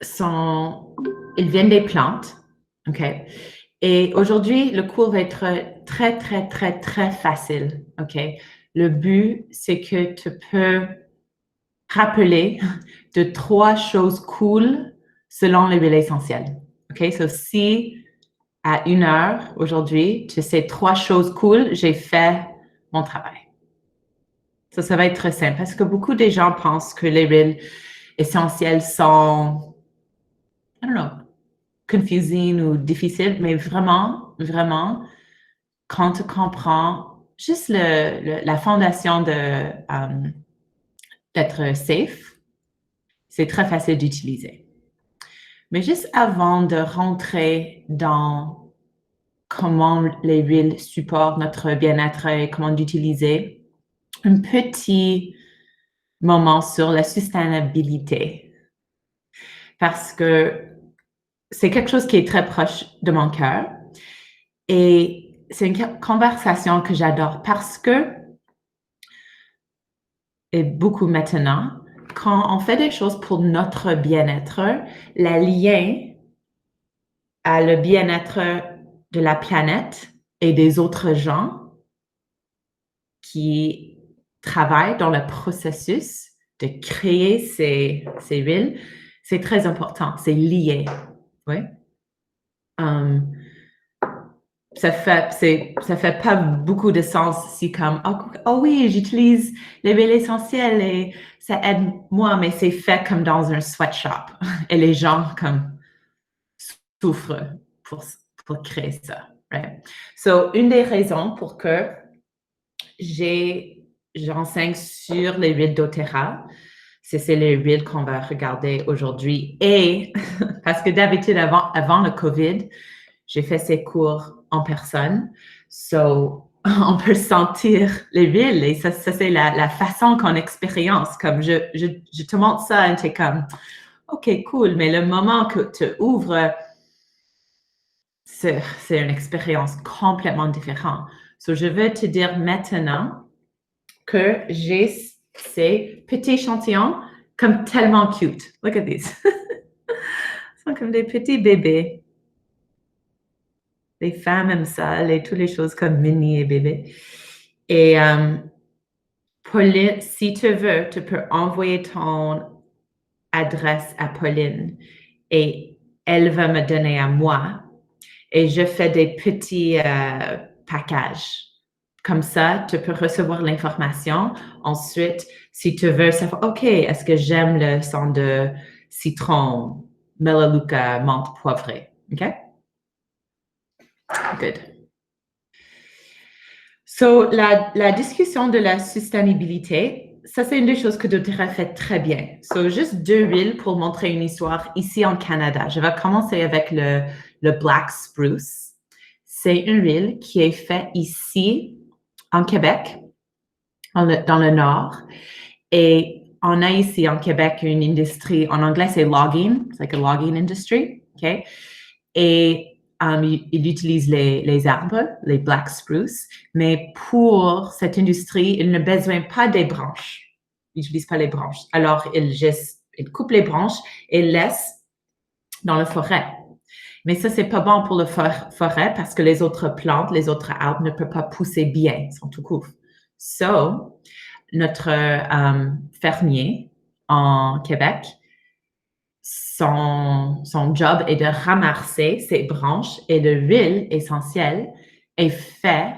ils viennent des plantes, OK? Et aujourd'hui, le cours va être très, très, très, très facile, OK? Le but, c'est que tu peux rappeler de 3 choses cool selon les huiles essentielles, OK? So, si à 1 heure aujourd'hui, tu sais 3 choses cool, j'ai fait mon travail. Ça va être très simple parce que beaucoup de gens pensent que les huiles essentielles sont, I don't know, confusing ou difficiles, mais vraiment, vraiment, quand tu comprends juste la fondation d'être safe, c'est très facile d'utiliser. Mais juste avant de rentrer dans comment les huiles supportent notre bien-être et comment l'utiliser, un petit moment sur la sustainabilité. Parce que c'est quelque chose qui est très proche de mon cœur. Et c'est une conversation que j'adore parce que, et beaucoup maintenant, quand on fait des choses pour notre bien-être, le lien à le bien-être de la planète et des autres gens qui travaillent dans le processus de créer ces huiles, c'est très important, c'est lié. Oui. Ça fait pas beaucoup de sens si comme, oh oui, j'utilise les huiles essentielles et ça aide moi, mais c'est fait comme dans un sweatshop et les gens comme souffrent pour créer ça. Right? So, une des raisons pour que j'enseigne sur les huiles doTERRA, c'est les huiles qu'on va regarder aujourd'hui. Et parce que d'habitude, avant le COVID, j'ai fait ces cours en personne. So, on peut sentir les huiles et ça c'est la façon qu'on expérience. Comme je te montre ça et tu es comme, OK, cool, mais le moment que tu ouvres, c'est une expérience complètement différente. So, je veux te dire maintenant que j'ai ces petits échantillons comme tellement cute. Look at these. Ils sont comme des petits bébés. Les femmes aiment ça, toutes les choses comme Minnie et bébé. Et Pauline, si tu veux, tu peux envoyer ton adresse à Pauline et elle va me donner à moi et je fais des petits packages. Comme ça, tu peux recevoir l'information. Ensuite, si tu veux savoir, OK, est-ce que j'aime le son de citron, melaleuca, menthe poivrée? OK? Good. So, la discussion de la sustainabilité, ça, c'est une des choses que doTERRA fait très bien. So, juste 2 huiles pour montrer une histoire ici en Canada. Je vais commencer avec le Black Spruce. C'est une huile qui est faite ici en Québec, dans le nord. Et on a ici en Québec une industrie, en anglais, c'est logging. It's like a logging industry. OK? Et il utilise les arbres, les black spruce, mais pour cette industrie, il ne besoin pas des branches. Il n'utilise pas les branches. Alors, il coupe les branches et laisse dans la forêt. Mais ça, c'est pas bon pour la forêt parce que les autres plantes, les autres arbres ne peuvent pas pousser bien, ils sont tout courts. So, notre fermier en Québec, son job est de ramasser ces branches et l'huile essentielle est faite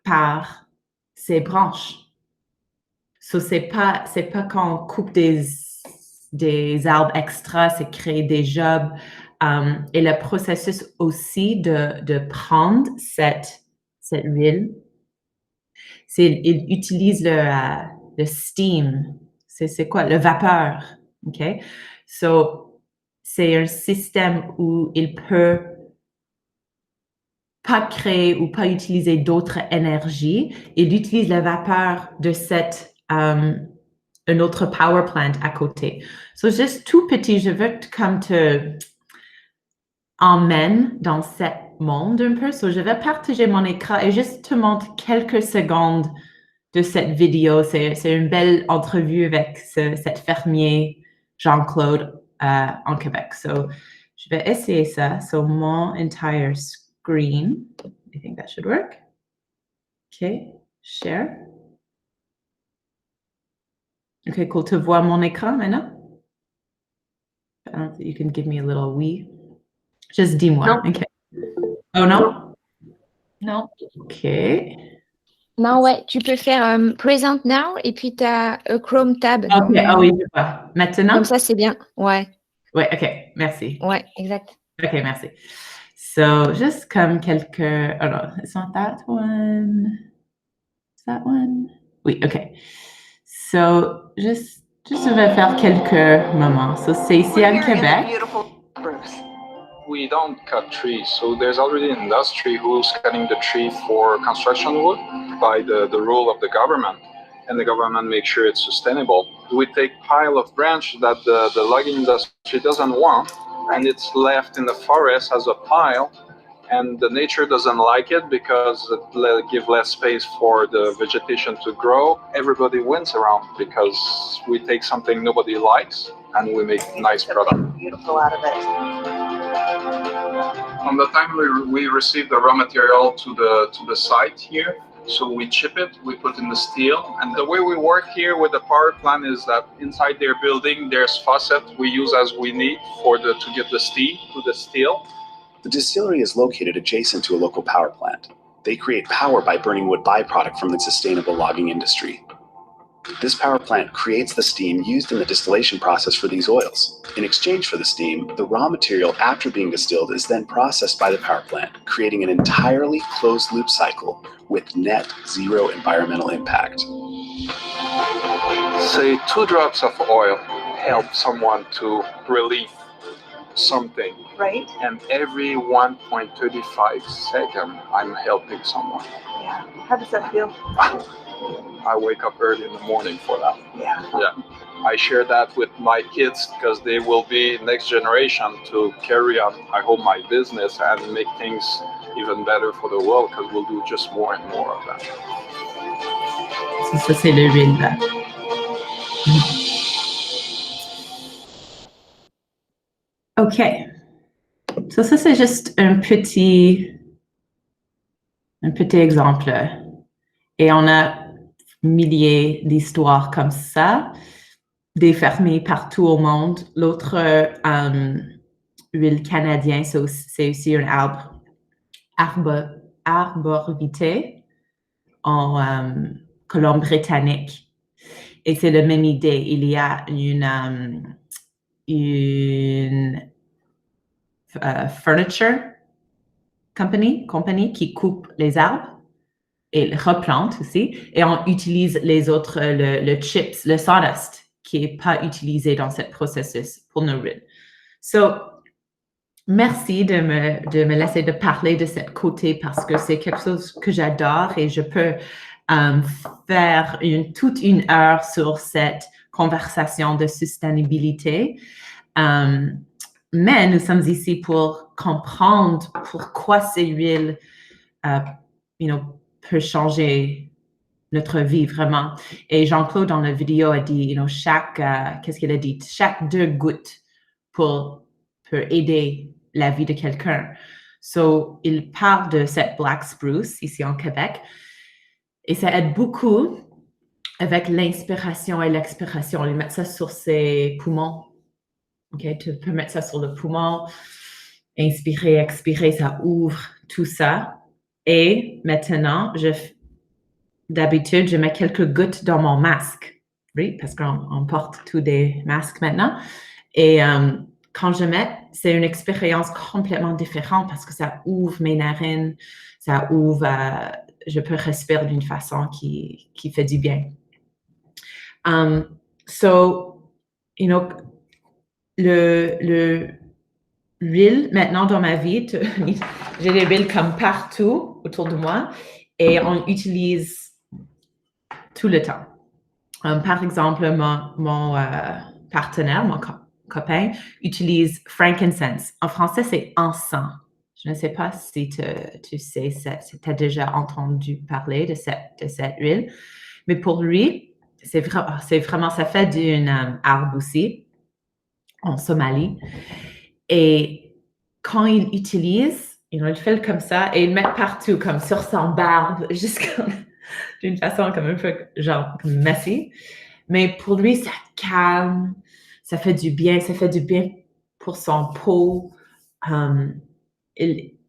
par ces branches. So, c'est pas qu'on coupe des arbres extra, c'est créer des jobs. Et le processus aussi de prendre cette huile, il utilise le steam. C'est quoi? Le vapeur. OK? So, c'est un système où il peut pas créer ou pas utiliser d'autres énergies. Il utilise la vapeur de un autre power plant à côté. So, juste tout petit, je veux comme te emmène dans ce monde un peu. So, je vais partager mon écran et juste te montre quelques secondes de cette vidéo. C'est une belle entrevue avec cet fermier, Jean-Claude. en Québec. So, je vais essayer ça sur mon entire screen. I think that should work. OK, share. OK, cool. Tu vois mon écran maintenant? You can give me a little oui. Juste dis-moi. Non. OK. Oh non? Non. OK. Non, ouais, tu peux faire Present Now et puis tu as Chrome Tab. OK, ah oui, je vois. Maintenant? Comme ça, c'est bien. Ouais. Ouais, OK, merci. Ouais, exact. OK, merci. So, juste comme quelques... Oh no, it's not that one. Is that one? Oui, OK. So, juste je vais faire quelques moments. So, c'est ici à Québec. We don't cut trees, so there's already an industry who's cutting the tree for construction wood by the rule of the government, and the government makes sure it's sustainable. We take pile of branch that the logging industry doesn't want, and it's left in the forest as a pile, and the nature doesn't like it because it gives less space for the vegetation to grow. Everybody wins around because we take something nobody likes and we make nice product. Beautiful out of it. From the time we receive the raw material to the site here, so we chip it, we put in the steel, and the way we work here with the power plant is that inside their building there's faucet we use as we need to get the steam to the steel. The distillery is located adjacent to a local power plant. They create power by burning wood byproduct from the sustainable logging industry. This power plant creates the steam used in the distillation process for these oils. In exchange for the steam, the raw material after being distilled is then processed by the power plant, creating an entirely closed loop cycle with net zero environmental impact. Say 2 drops of oil help someone to relieve something. Right? And every 1.35 seconds, I'm helping someone. Yeah. How does that feel? I wake up early in the morning for that. Yeah. Yeah. I share that with my kids because they will be next generation to carry on, I hope, my business and make things even better for the world because we'll do just more and more of that. Ça, c'est le huile là. OK. So, ça, c'est juste un petit exemple. Et on a milliers d'histoires comme ça, des fermiers partout au monde. L'autre huile canadien, c'est aussi un arborvitae en Colombie-Britannique. Et c'est la même idée. Il y a une furniture company qui coupe les arbres et replante aussi, et on utilise les autres, le chips, le sawdust, qui n'est pas utilisé dans ce processus pour nos huiles. So, merci de me laisser de parler de ce côté parce que c'est quelque chose que j'adore et je peux faire toute une heure sur cette conversation de sustainabilité. Mais nous sommes ici pour comprendre pourquoi ces huiles, peut changer notre vie vraiment. Et Jean-Claude, dans la vidéo, a dit, qu'est-ce qu'il a dit? Chaque 2 gouttes peut aider la vie de quelqu'un. So, il parle de cette Black Spruce ici en Québec. Et ça aide beaucoup avec l'inspiration et l'expiration. Il met ça sur ses poumons. OK, tu peux mettre ça sur le poumon. Inspirer, expirer, ça ouvre tout ça. Et maintenant, d'habitude, je mets quelques gouttes dans mon masque, oui, parce qu'on porte tous des masques maintenant. Et quand je mets, c'est une expérience complètement différente parce que ça ouvre mes narines, ça ouvre, je peux respirer d'une façon qui fait du bien. L'huile, maintenant dans ma vie, j'ai des huiles comme partout autour de moi et on utilise tout le temps. Par exemple, mon partenaire, mon copain, utilise frankincense. En français, c'est encens. Je ne sais pas si tu sais, tu as déjà entendu parler de cette huile, mais pour lui, c'est vraiment, ça fait d'une arbre aussi. en Somalie. Et quand ils utilisent, ils fait comme ça et ils mettent partout, comme sur son barbe, d'une façon comme un peu genre comme messy. Mais pour lui, ça calme, ça fait du bien pour son peau.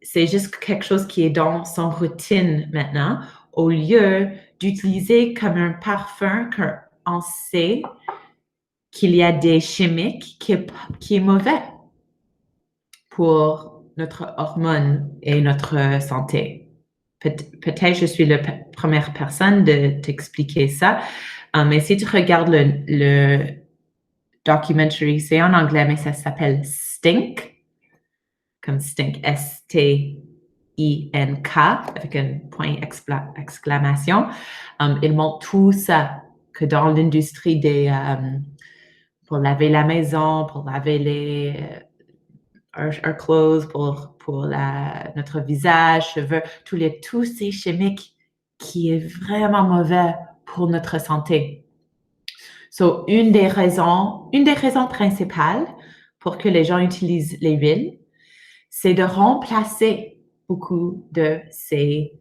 C'est juste quelque chose qui est dans son routine maintenant, au lieu d'utiliser comme un parfum qu'on sait qu'il y a des chimiques qui est mauvais pour notre hormone et notre santé. Peut-être je suis la première personne de t'expliquer ça, mais si tu regardes le documentary, c'est en anglais, mais ça s'appelle Stink, comme Stink, S-T-I-N-K, avec un point d'exclamation. Il montre tout ça, que dans l'industrie pour laver la maison, pour laver our clothes, pour notre visage, cheveux, tous ces chimiques qui est vraiment mauvais pour notre santé. So, une des raisons principales pour que les gens utilisent les huiles, c'est de remplacer beaucoup de ces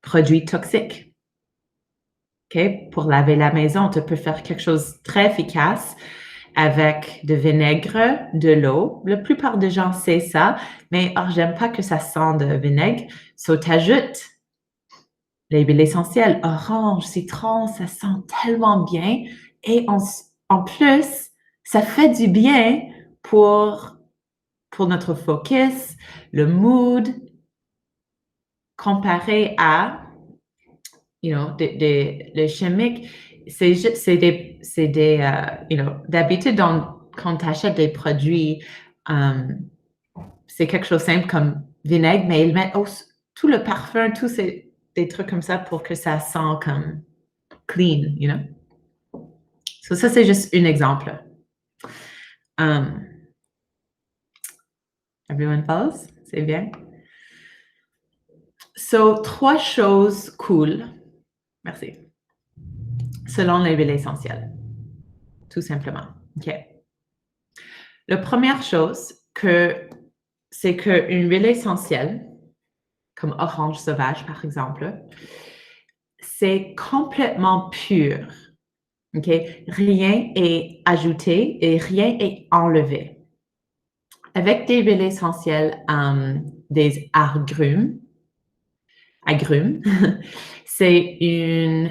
produits toxiques. Okay? Pour laver la maison, tu peux faire quelque chose de très efficace avec de vinaigre, de l'eau. La plupart des gens savent ça, mais j'aime pas que ça sente de vinaigre. So, tu ajoutes les huiles essentielles, orange, citron, ça sent tellement bien. Et en plus, ça fait du bien pour notre focus, le mood, comparé à, les chimiques. D'habitude, quand tu achètes des produits, c'est quelque chose de simple comme vinaigre, mais ils mettent tout le parfum, tous des trucs comme ça pour que ça sent comme clean, So, ça, c'est juste un exemple. Everyone follows? C'est bien? So, 3 choses cool. Merci. Selon les huiles essentielles. Tout simplement. OK. La première chose, c'est qu'une huile essentielle, comme orange sauvage, par exemple, c'est complètement pur. OK? Rien est ajouté et rien est enlevé. Avec des huiles essentielles, des agrumes, c'est un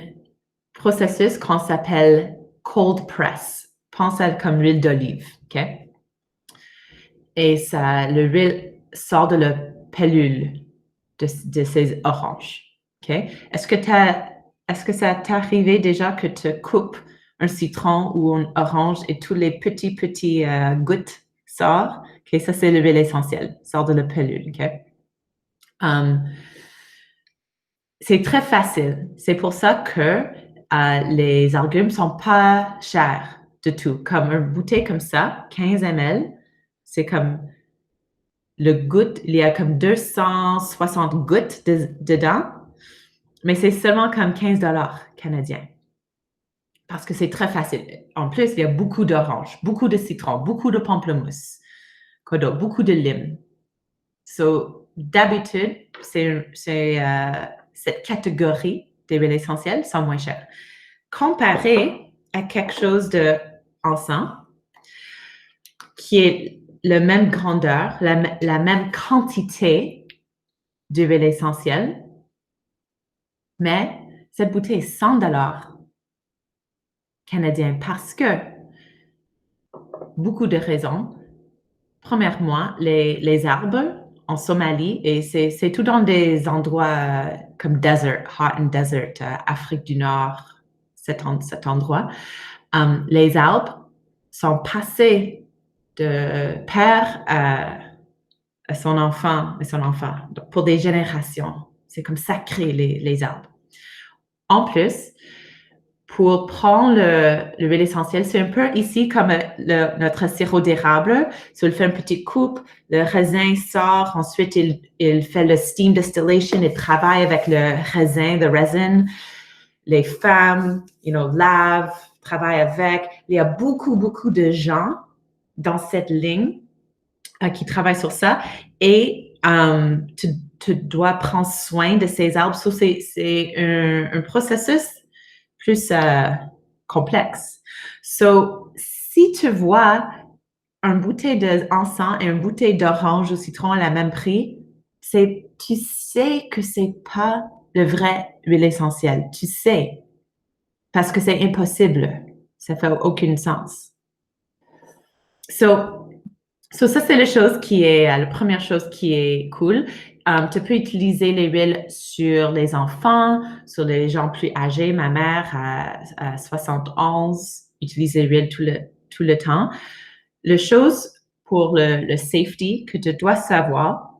processus qu'on s'appelle cold press. Pense à comme l'huile d'olive, OK? Et l'huile sort de la pellule de ces oranges, OK? Est-ce que ça t'est arrivé déjà que tu coupes un citron ou une orange et tous les petits gouttes sortent? OK, ça c'est l'huile essentielle, sort de la pellule, OK? C'est très facile. C'est pour ça que les agrumes ne sont pas chers du tout. Comme une bouteille comme ça, 15 ml, c'est comme le goutte, il y a comme 260 gouttes dedans, mais c'est seulement comme 15 $ canadiens. Parce que c'est très facile. En plus, il y a beaucoup d'oranges, beaucoup de citron, beaucoup de pamplemousse, beaucoup de lime. So, d'habitude, cette catégorie des huiles essentielles sont moins chères. Comparé à quelque chose d'encens, qui est la même grandeur, la même quantité d'huile essentielle, mais cette bouteille est 100 $ canadiens parce que beaucoup de raisons. Premièrement, les arbres en Somalie, et c'est tout dans des endroits comme desert, hot and desert, Afrique du Nord, cet endroit. Les arbres sont passés de père à son enfant, pour des générations. C'est comme sacré, les arbres. En plus, pour prendre l'huile essentielle, c'est un peu ici comme notre sirop d'érable. So, il fait une petite coupe, le raisin sort, ensuite il fait le steam distillation, il travaille avec le resin. Les femmes, lavent, travaille avec. Il y a beaucoup de gens dans cette ligne qui travaillent sur ça. Et tu dois prendre soin de ces arbres. So, c'est un processus plus complexe. So, si tu vois une bouteille d'encens et une bouteille d'orange au citron à la même prix, tu sais que c'est pas le vrai huile essentielle. Tu sais. Parce que c'est impossible. Ça fait aucun sens. So ça, c'est la première chose qui est cool. Tu peux utiliser les huiles sur les enfants, sur les gens plus âgés. Ma mère, à 71, utilise les huiles tout le temps. La chose pour le safety que tu dois savoir,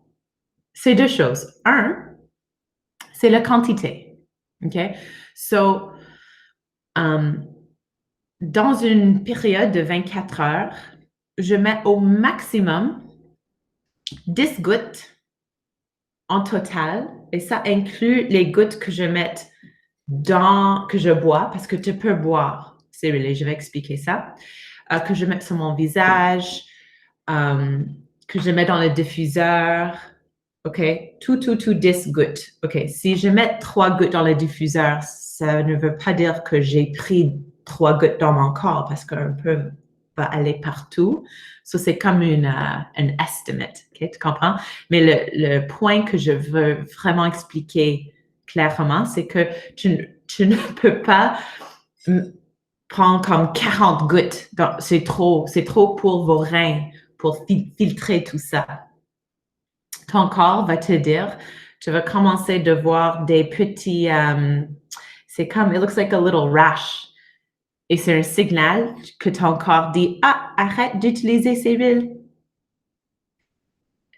c'est deux choses. Un, c'est la quantité. OK? So, dans une période de 24 heures, je mets au maximum 10 gouttes en total, et ça inclut les gouttes que je mets que je bois, parce que tu peux boire ces huiles, je vais expliquer ça, que je mets sur mon visage, que je mets dans le diffuseur, OK? Tout, 10 gouttes. OK, si je mets 3 gouttes dans le diffuseur, ça ne veut pas dire que j'ai pris 3 gouttes dans mon corps, parce qu'un peu va aller partout. So, c'est comme un estimate, OK? Tu comprends? Mais le point que je veux vraiment expliquer clairement, c'est que tu ne peux pas prendre comme 40 gouttes. C'est trop pour vos reins, pour filtrer tout ça. Ton corps va te dire, tu vas commencer de voir des petits, c'est comme, it looks like a little rash. Et c'est un signal que ton corps dit, arrête d'utiliser ces huiles.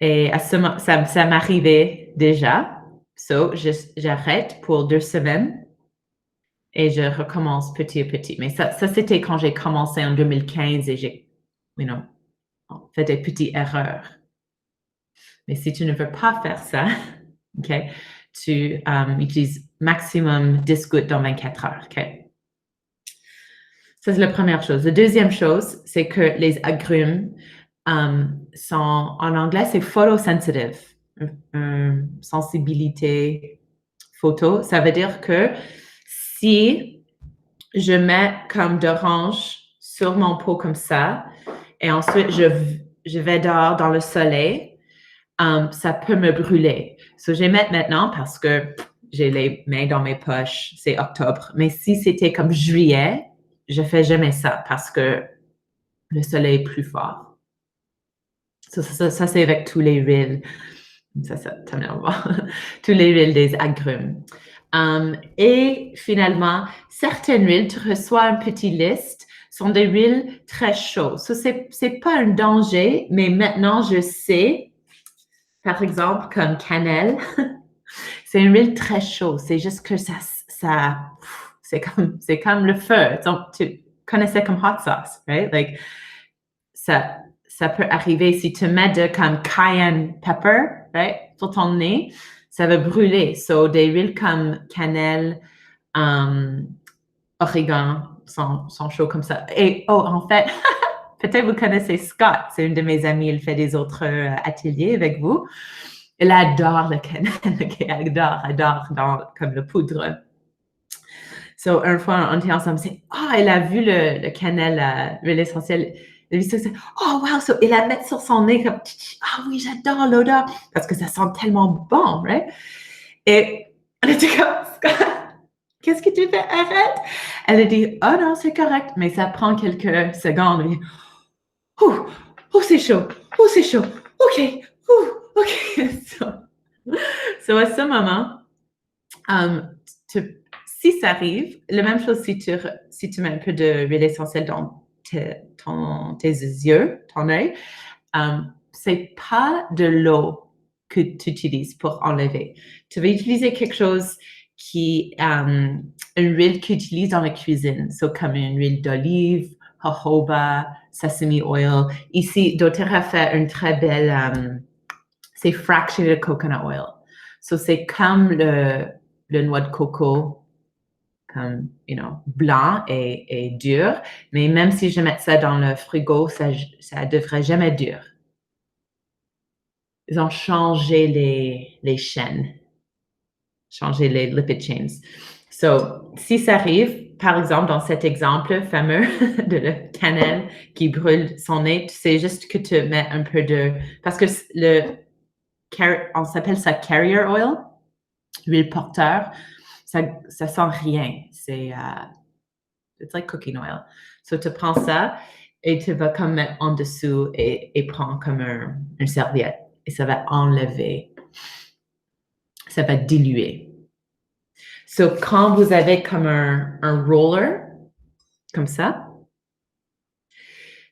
Et ça m'arrivait déjà. So, j'arrête pour 2 semaines et je recommence petit à petit. Mais ça c'était quand j'ai commencé en 2015 et j'ai, fait des petites erreurs. Mais si tu ne veux pas faire ça, OK, tu utilises maximum 10 gouttes dans 24 heures, OK? Ça, c'est la première chose. La deuxième chose, c'est que les agrumes sont, en anglais, c'est photosensitive. Sensibilité photo. Ça veut dire que si je mets comme d'orange sur mon peau comme ça, et ensuite je vais dehors dans le soleil, ça peut me brûler. So, je vais mettre maintenant parce que j'ai les mains dans mes poches, c'est octobre. Mais si c'était comme juillet, je fais jamais ça parce que le soleil est plus fort. So, ça c'est avec tous les huiles. Ça m'énerve. Tous les huiles des agrumes. Et finalement, certaines huiles, tu reçois une petite liste, sont des huiles très chaudes. So, c'est pas un danger, mais maintenant je sais, par exemple, comme cannelle, c'est une huile très chaude. C'est juste que c'est comme le feu. Donc, tu connaissais comme hot sauce, right? Like, ça peut arriver si tu mets comme cayenne pepper, right, sur ton nez, ça va brûler. So, des huiles comme cannelle, origan sont chauds comme ça. Et, en fait, peut-être vous connaissez Scott, c'est une de mes amies, elle fait des autres ateliers avec vous. Elle adore le cannelle, okay? Elle adore comme le poudre. So, une fois, on était ensemble, elle a vu le cannelle, l'huile essentielle. Elle a vu ça, oh wow, so, elle la met sur son nez comme, oui, j'adore l'odeur, parce que ça sent tellement bon, right? Et elle était comme, Scott, qu'est-ce que tu fais? Arrête! Elle a dit, oh non, c'est correct, mais ça prend quelques secondes. C'est chaud, c'est chaud, OK, OK. So, à ce moment, si ça arrive, la même chose si tu mets un peu d'huile essentielle dans tes yeux, ton œil, c'est pas de l'eau que tu utilises pour enlever. Tu vas utiliser quelque chose une huile qu'ils utilisent dans la cuisine, comme une huile d'olive, jojoba, sesame oil. Ici, doTERRA fait une très belle, c'est fractionated coconut oil. So, c'est comme le noix de coco comme, blanc et dur. Mais même si je mets ça dans le frigo, ça devrait jamais être dur. Ils ont changé les chaînes, changé les lipid chains. So, si ça arrive, par exemple, dans cet exemple fameux de la cannelle qui brûle son nez, c'est juste que tu mets un peu de... Parce que on s'appelle ça carrier oil, l'huile porteur. Ça sent rien. C'est it's like cooking oil. So, tu prends ça et tu vas comme mettre en dessous et prends comme une serviette. Et ça va enlever. Ça va diluer. So, quand vous avez comme un roller, comme ça,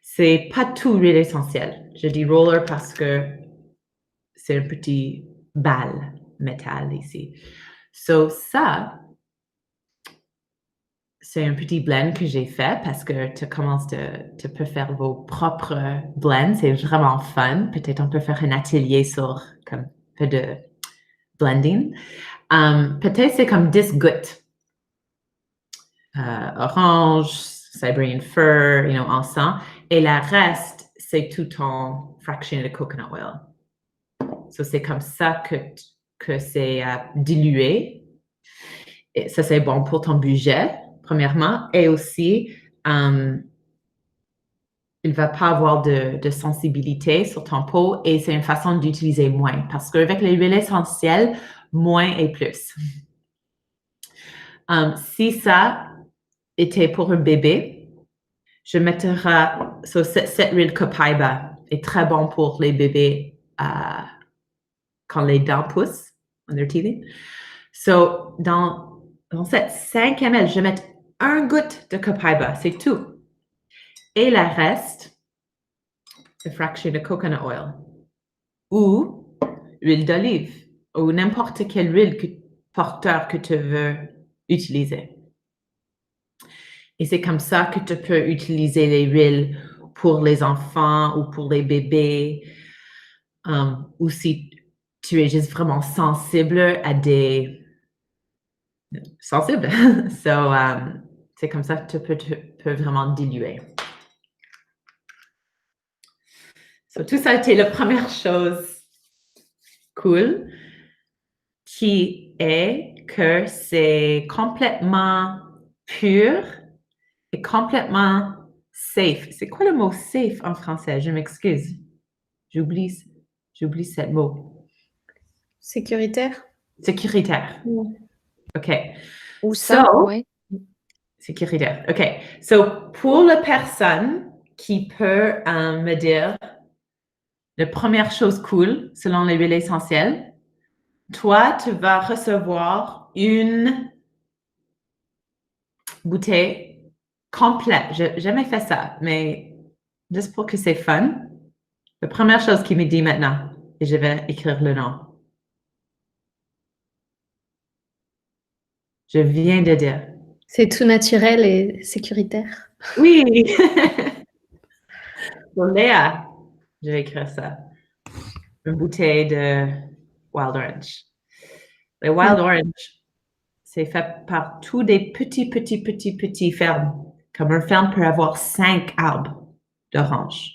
c'est pas tout l'huile essentielle. Je dis roller parce que c'est un petit balle métal ici. So, ça, c'est un petit blend que j'ai fait parce que tu peux faire vos propres blends. C'est vraiment fun. Peut-être on peut faire un atelier sur comme un peu de blending. Peut-être c'est comme 10 gouttes. Orange, Siberian fir, encens. Et le reste, c'est tout en fractionated coconut oil. So, c'est comme ça que c'est dilué. Et ça, c'est bon pour ton budget, premièrement. Et aussi, il ne va pas avoir de sensibilité sur ton peau et c'est une façon d'utiliser moins. Parce qu'avec les huiles essentielles, moins est plus. Si ça était pour un bébé, je mettrai cette huile copaiba est très bon pour les bébés quand les dents poussent, on their teething. So, dans cette 5 ml, je vais mettre 1 goutte de copaiba, c'est tout. Et le reste, c'est fraction de coconut oil ou huile d'olive ou n'importe quelle huile porteur que tu veux utiliser. Et c'est comme ça que tu peux utiliser les huiles pour les enfants ou pour les bébés. Ou si tu es juste vraiment sensible à des... Sensible. So, c'est comme ça que tu peux vraiment diluer. So, tout ça a été la première chose cool qui est que c'est complètement pur et complètement safe. C'est quoi le mot safe en français? Je m'excuse. J'oublie ce mot. Sécuritaire. Sécuritaire. Ouais. OK. Ou ça, ouais. Sécuritaire. OK. So, pour la personne qui peut me dire la première chose cool, selon les huiles essentielles, toi, tu vas recevoir une bouteille complète. Je n'ai jamais fait ça, mais juste pour que c'est fun. La première chose qu'il me dit maintenant, et je vais écrire le nom. Je viens de dire. C'est tout naturel et sécuritaire. Oui! Pour Léa, je vais écrire ça. Une bouteille de Wild Orange. Le Wild Orange, c'est fait par tous des petits fermes. Comme une ferme peut avoir 5 arbres d'orange.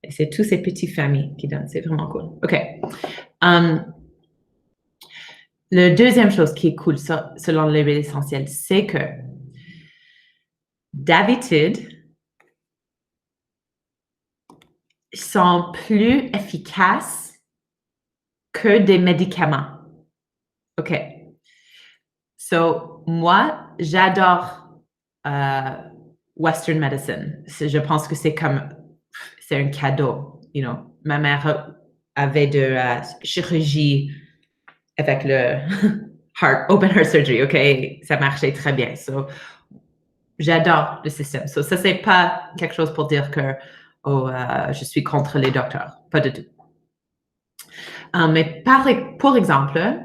Et c'est tous ces petites familles qui donnent. C'est vraiment cool. OK. La deuxième chose qui est cool selon les huiles essentielles, c'est que d'habitude, ils sont plus efficaces que des médicaments. OK. So, moi, j'adore Western medicine. Je pense que c'est un cadeau, Ma mère avait de chirurgie avec le open heart surgery, OK? Ça marchait très bien. So, j'adore le système. So, ça, c'est pas quelque chose pour dire que je suis contre les docteurs. Pas du tout. Mais pour exemple,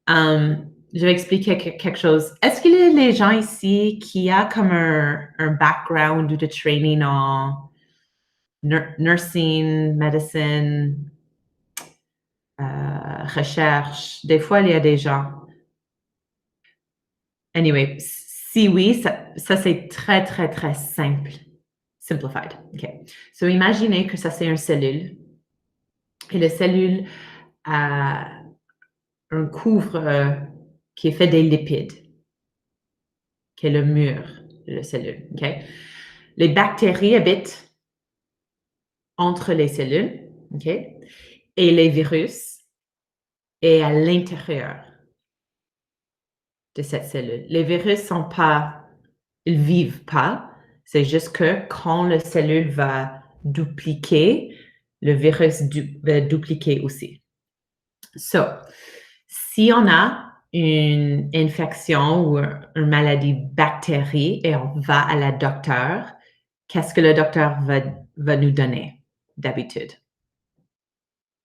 je vais expliquer quelque chose. Est-ce qu'il y a des gens ici qui ont comme un background ou de training en nursing, medicine, recherche? Des fois, il y a des gens. Anyway, si oui, ça c'est très, très, très simple. Simplified. OK. So, imaginez que ça, c'est une cellule. Et la cellule a un couvre qui est fait des lipides, qui est le mur de la cellule. OK? Les bactéries habitent entre les cellules, OK? Et les virus est à l'intérieur de cette cellule. Les virus sont pas, ils vivent pas. C'est juste que quand la cellule va dupliquer, le virus va dupliquer aussi. So, si on a une infection ou une maladie bactérie et on va à la docteur, qu'est-ce que le docteur va nous donner d'habitude?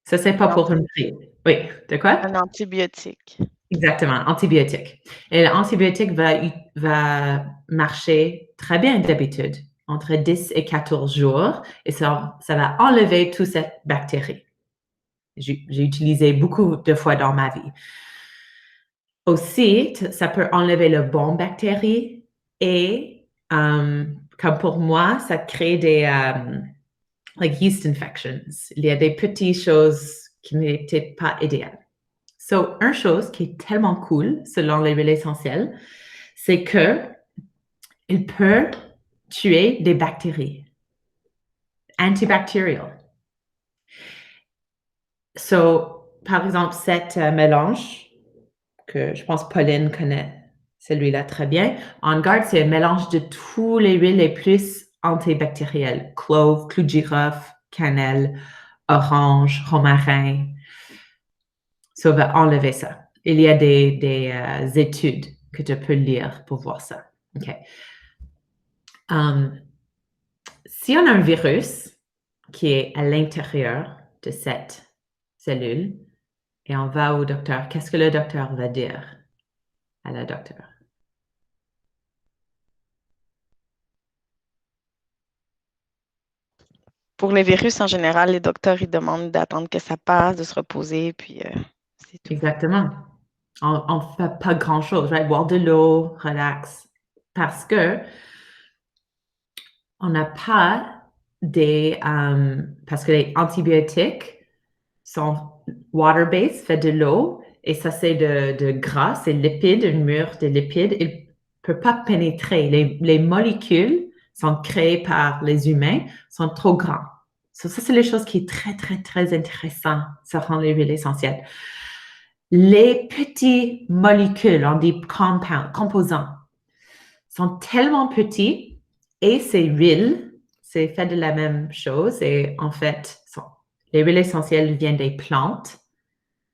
Ça, c'est pas pour une prise. Oui, de quoi? Un antibiotique. Exactement, antibiotique. Et l'antibiotique va marcher très bien d'habitude, entre 10 et 14 jours, et ça va enlever toute cette bactérie. J'ai utilisé beaucoup de fois dans ma vie. Aussi, ça peut enlever le bon bactérie et, comme pour moi, ça crée des like yeast infections. Il y a des petites choses qui n'étaient pas idéales. So, une chose qui est tellement cool, selon les huiles essentielles, c'est que il peut tuer des bactéries. Antibacterial. So, par exemple, cet mélange, que je pense Pauline connaît celui-là très bien. On Guard, c'est un mélange de tous les huiles les plus antibactérielles. Clove, clou de girofle, cannelle, orange, romarin. Ça va enlever ça. Il y a des études que tu peux lire pour voir ça. OK. Si on a un virus qui est à l'intérieur de cette cellule et on va au docteur, qu'est-ce que le docteur va dire à la docteur? Pour les virus, en général, les docteurs, ils demandent d'attendre que ça passe, de se reposer, puis c'est tout. Exactement. On ne fait pas grand-chose, right? Boire de l'eau, relax. Parce que on n'a pas parce que les antibiotiques sont water-based, fait de l'eau, et ça c'est de gras, c'est lipide, un mur de lipides. Il ne peut pas pénétrer. Les molécules sont créées par les humains, sont trop grands. So, ça, c'est les choses qui est très, très, très intéressant. Ça rend les huiles essentielles. Les petites molécules, on dit composants, sont tellement petits et ces huiles, c'est fait de la même chose. Et en fait, les huiles essentielles viennent des plantes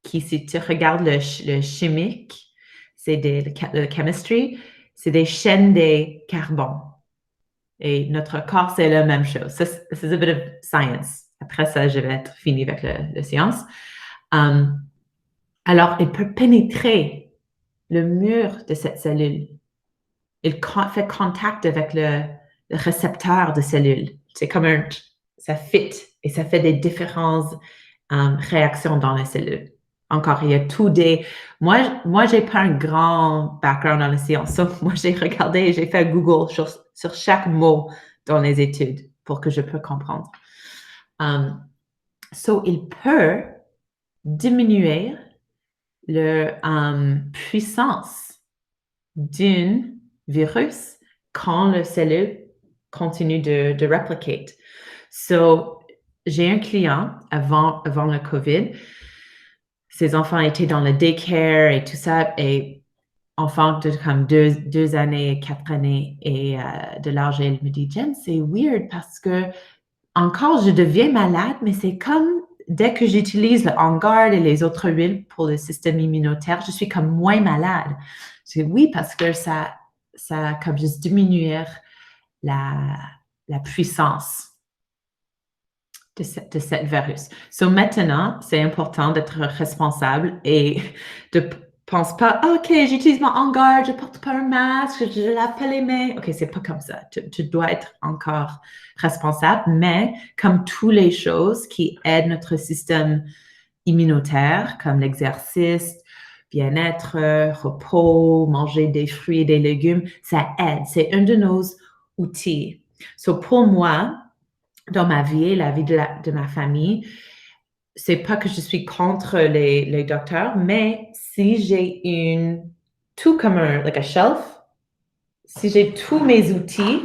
qui, si tu regardes le chimique, c'est le chemistry, c'est des chaînes de carbone. Et notre corps, c'est la même chose. Ça, c'est un bit of science. Après ça, je vais être fini avec la science. Alors, il peut pénétrer le mur de cette cellule. Il fait contact avec le récepteur de cellule. C'est comme ça fit et ça fait des différentes réactions dans la cellule. Encore, il y a tout des... Moi, j'ai pas un grand background dans la science. Donc, moi, j'ai regardé et j'ai fait Google sur chaque mot dans les études pour que je puisse comprendre. So, il peut diminuer la puissance d'un virus quand la cellule continue de replicate. So, j'ai un client avant le COVID. Ses enfants étaient dans le daycare et tout ça, et enfant de comme 2 années, 4 années et de l'âge, elle me dit, Jen, c'est weird parce que encore je deviens malade, mais c'est comme dès que j'utilise le On Guard et les autres huiles pour le système immunitaire, je suis comme moins malade. Je dis oui, parce que ça comme juste diminuer la puissance de cette virus. So maintenant, c'est important d'être responsable et de pense pas, OK, j'utilise mon On Guard, je porte pas un masque, je lave pas les mains. OK, c'est pas comme ça. Tu dois être encore responsable, mais comme toutes les choses qui aident notre système immunitaire, comme l'exercice, bien-être, repos, manger des fruits et des légumes, ça aide. C'est un de nos outils. So, pour moi, dans ma vie et la vie de ma famille, c'est pas que je suis contre les docteurs, mais si j'ai tout comme like a shelf, si j'ai tous mes outils,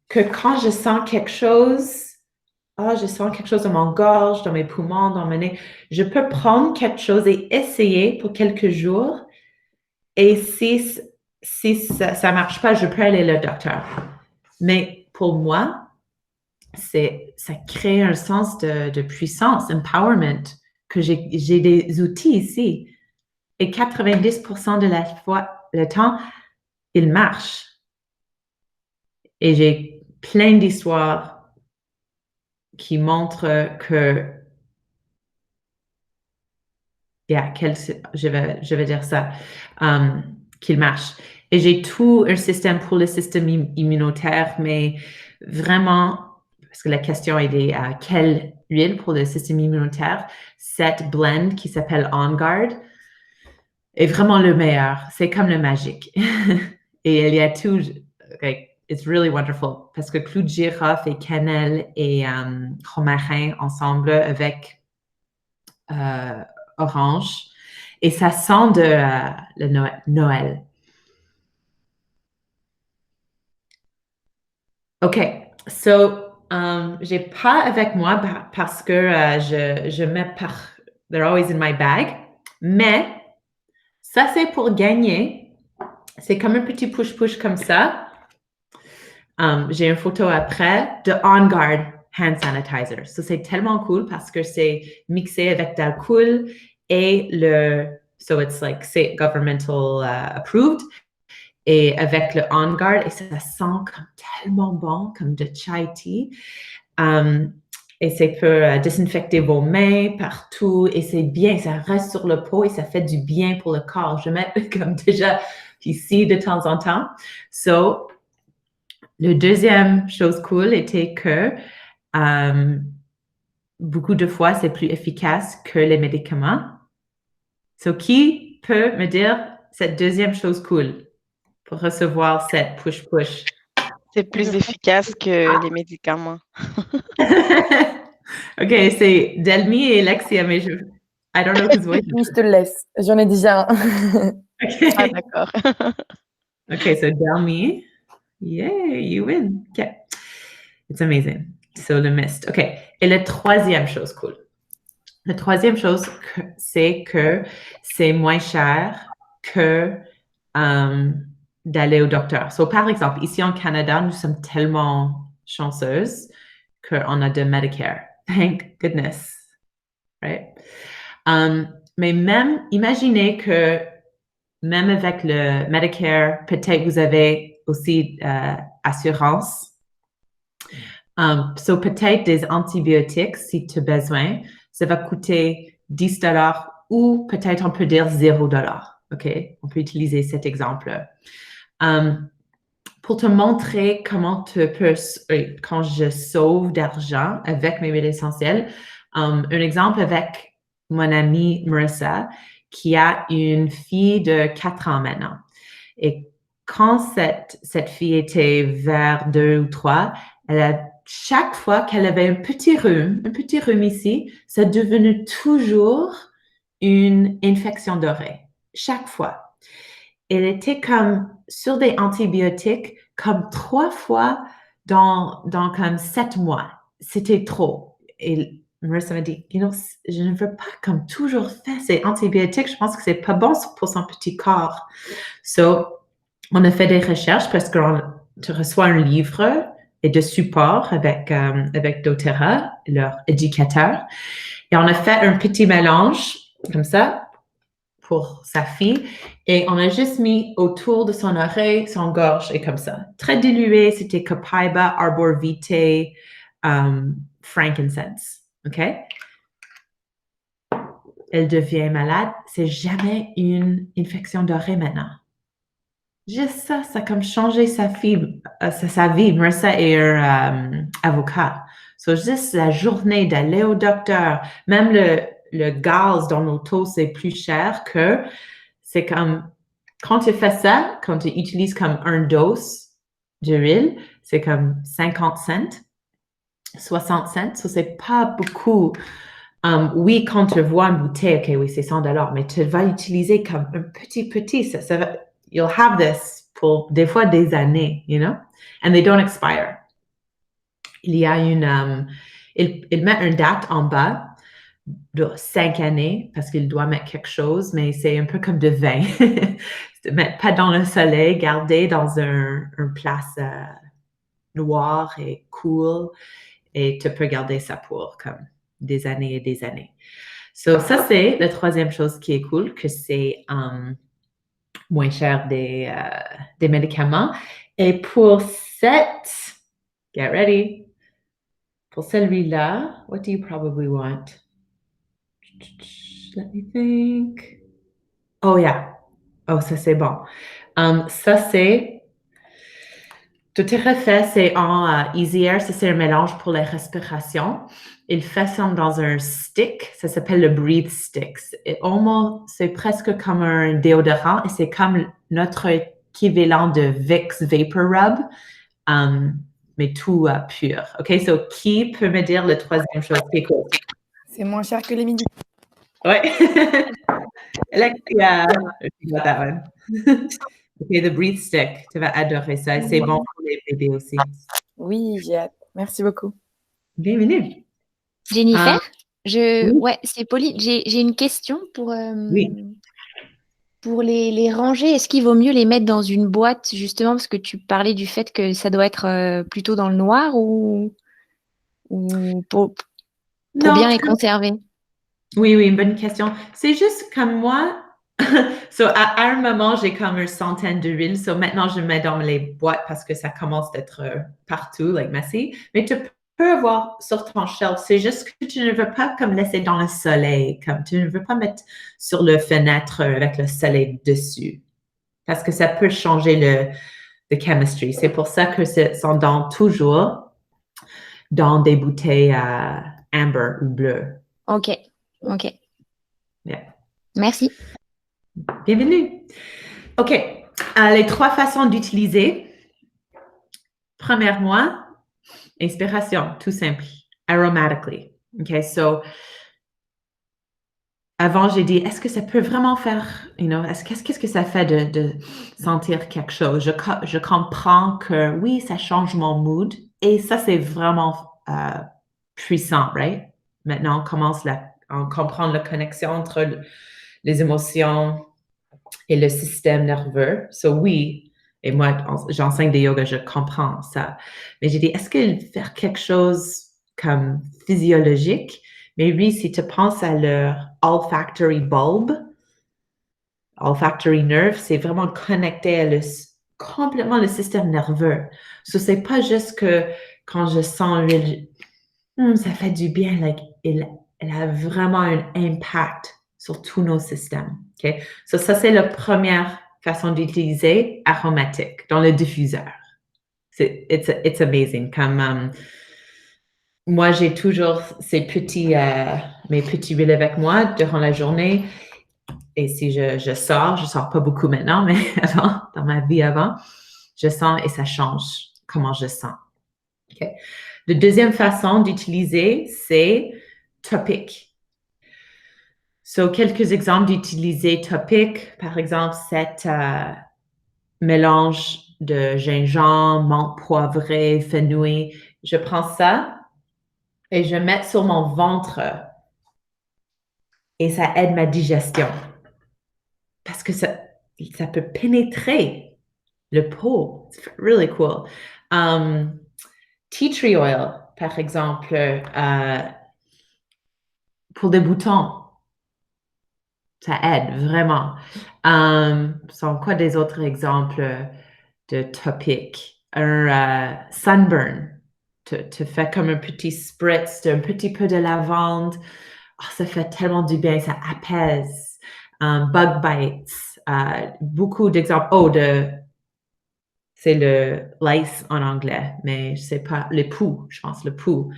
que quand je sens quelque chose, je sens quelque chose dans mon gorge, dans mes poumons, dans mon nez, je peux prendre quelque chose et essayer pour quelques jours. Et si ça marche pas, je peux aller au docteur. Mais pour moi, ça crée un sens de puissance, empowerment, que j'ai des outils ici. Et 90% de la fois, le temps, il marche. Et j'ai plein d'histoires qui montrent que, je vais dire ça, qu'il marche. Et j'ai tout un système pour le système immunitaire, mais vraiment, parce que la question est quelle huile pour le système immunitaire, cette blend qui s'appelle On Guard est vraiment le meilleur. C'est comme le magique. Et il y a tout, it's really wonderful, parce que clou de girofle et cannelle et romarin ensemble avec orange. Et ça sent le Noël. OK. So, j'ai pas avec moi parce que je mets they're always in my bag. Mais ça, c'est pour gagner. C'est comme un petit push-push comme ça. J'ai une photo après de On Guard Hand Sanitizer. So, c'est tellement cool parce que c'est mixé avec de l'alcool et so it's like governmental approved. Et avec le On Guard, et ça sent comme tellement bon, comme de chai tea. Et ça peut désinfecter vos mains partout, et c'est bien, ça reste sur le pot et ça fait du bien pour le corps. Je mets comme déjà ici de temps en temps. So, le deuxième chose cool était que beaucoup de fois, c'est plus efficace que les médicaments. So, qui peut me dire cette deuxième chose cool pour recevoir cette push-push? C'est plus efficace que les médicaments. OK, c'est Delmi et Lexia, mais I don't know who's voice. Oui, je te le laisse. J'en ai déjà un. OK. Ah, d'accord. OK, so Delmi. Yay, you win. OK. It's amazing. So, le mist. OK. Et la troisième chose cool. La troisième chose, c'est que c'est moins cher que d'aller au docteur. So, par exemple, ici en Canada, nous sommes tellement chanceuses qu'on a de Medicare. Thank goodness. Right? Mais même, imaginez que même avec le Medicare, peut-être vous avez aussi assurance. So, peut-être des antibiotiques, si tu as besoin, ça va coûter $10 ou peut-être on peut dire $0. OK? On peut utiliser cet exemple. Pour te montrer comment quand je sauve d'argent avec mes huiles essentielles, un exemple avec mon amie Marissa, qui a une fille de 4 ans maintenant. Et quand cette fille était vers 2 ou 3, chaque fois qu'elle avait un petit rhume ici, ça devenait toujours une infection d'oreille. Chaque fois. Elle était comme sur des antibiotiques comme 3 fois dans comme 7 mois. C'était trop. Et Marissa m'a dit, je ne veux pas comme toujours faire ces antibiotiques. Je pense que c'est pas bon pour son petit corps. So, on a fait des recherches parce qu'on te reçoit un livre et de support avec doTERRA, leur éducateur. Et on a fait un petit mélange comme ça pour sa fille. Et on a juste mis autour de son oreille, son gorge et comme ça. Très dilué, c'était Copaiba, Arbor Vitae, Frankincense. OK? Elle devient malade. C'est jamais une infection d'oreille maintenant. Juste ça a comme changé sa vie. Marissa est un avocat. So, juste la journée d'aller au docteur, même le gaz dans l'auto, c'est plus cher que c'est comme quand tu fais ça, quand tu utilises comme un dose d'huile, c'est comme 50 cents, 60 cents. So, c'est pas beaucoup. Oui, quand tu vois une bouteille, OK, oui, c'est 100 $, mais tu vas utiliser comme un petit, ça va, you'll have this pour des fois des années, you know, and they don't expire. Il y a il met une date en bas de 5 années parce qu'il doit mettre quelque chose, mais c'est un peu comme de vin. Mettre pas dans le soleil, garder dans un place noire et cool, et tu peux garder ça pour comme des années et des années. So, ça, c'est la troisième chose qui est cool, que c'est moins cher des médicaments. Et pour get ready, pour celui-là, what do you probably want? Let me think. Oh, yeah. Oh, ça, c'est bon. Ça, c'est tout est fait, c'est en Easy Air. Ça, c'est un mélange pour les respirations. Il fait ça dans un stick. Ça s'appelle le Breathe Stick. C'est presque comme un déodorant et c'est comme notre équivalent de Vicks Vapor Rub, mais tout pur. OK? So, qui peut me dire la troisième chose qui est cool? C'est moins cher que les midi. Ouais. Alexia, you got that one. OK, the Breathe Stick. Tu vas adorer ça. C'est bon pour les bébés aussi. Oui, j'ai hâte. Merci beaucoup. Bienvenue. Jennifer, oui. ouais, c'est Pauline. J'ai une question pour les ranger. Est-ce qu'il vaut mieux les mettre dans une boîte, justement, parce que tu parlais du fait que ça doit être plutôt dans le noir, ou pour bien les conserver? Oui, une bonne question. C'est juste comme moi, à un moment, j'ai comme une centaine d'huiles. So, maintenant, je mets dans les boîtes parce que ça commence d'être partout, like messy. Mais tu peux avoir sur ton shelf. C'est juste que tu ne veux pas comme laisser dans le soleil. Comme tu ne veux pas mettre sur le fenêtre avec le soleil dessus. Parce que ça peut changer le chemistry. C'est pour ça que sont toujours dans des bouteilles amber ou bleues. OK. Yeah. Merci. Bienvenue. OK. Les 3 façons d'utiliser. Premièrement, inspiration, tout simple. Aromatically. OK. So, avant, j'ai dit, est-ce que ça peut vraiment faire, qu'est-ce que ça fait de sentir quelque chose? Je comprends que oui, ça change mon mood et ça, c'est vraiment puissant, right? Maintenant, on commence à comprendre la connexion entre les émotions et le système nerveux. So, oui, et moi, j'enseigne des yoga, je comprends ça. Mais j'ai dit, est-ce qu'il fait quelque chose comme physiologique? Mais oui, si tu penses à leur olfactory bulb, olfactory nerve, c'est vraiment connecté à complètement le système nerveux. So, c'est pas juste que quand je sens l'huile, ça fait du bien, like, elle a vraiment un impact sur tous nos systèmes. OK? So, ça, c'est la première façon d'utiliser aromatique dans le diffuseur. It's amazing. Comme moi, j'ai toujours mes petits huiles avec moi durant la journée. Et si je sors pas beaucoup maintenant, mais avant, dans ma vie avant, je sens et ça change comment je sens. Okay? La deuxième façon d'utiliser, c'est topique. So, quelques exemples d'utiliser topique, par exemple, cet mélange de gingembre, menthe poivrée, fenouil. Je prends ça et je mets sur mon ventre et ça aide ma digestion. Parce que ça peut pénétrer le peau. It's really cool. Tea tree oil, par exemple, pour des boutons. Ça aide vraiment. Sont quoi des autres exemples de topiques? Un sunburn. Tu fais comme un petit spritz d'un petit peu de lavande. Oh, ça fait tellement du bien, ça apaise. Bug bites. Beaucoup d'exemples. C'est le lice en anglais, mais je sais pas, le pouls, je pense, le pouls.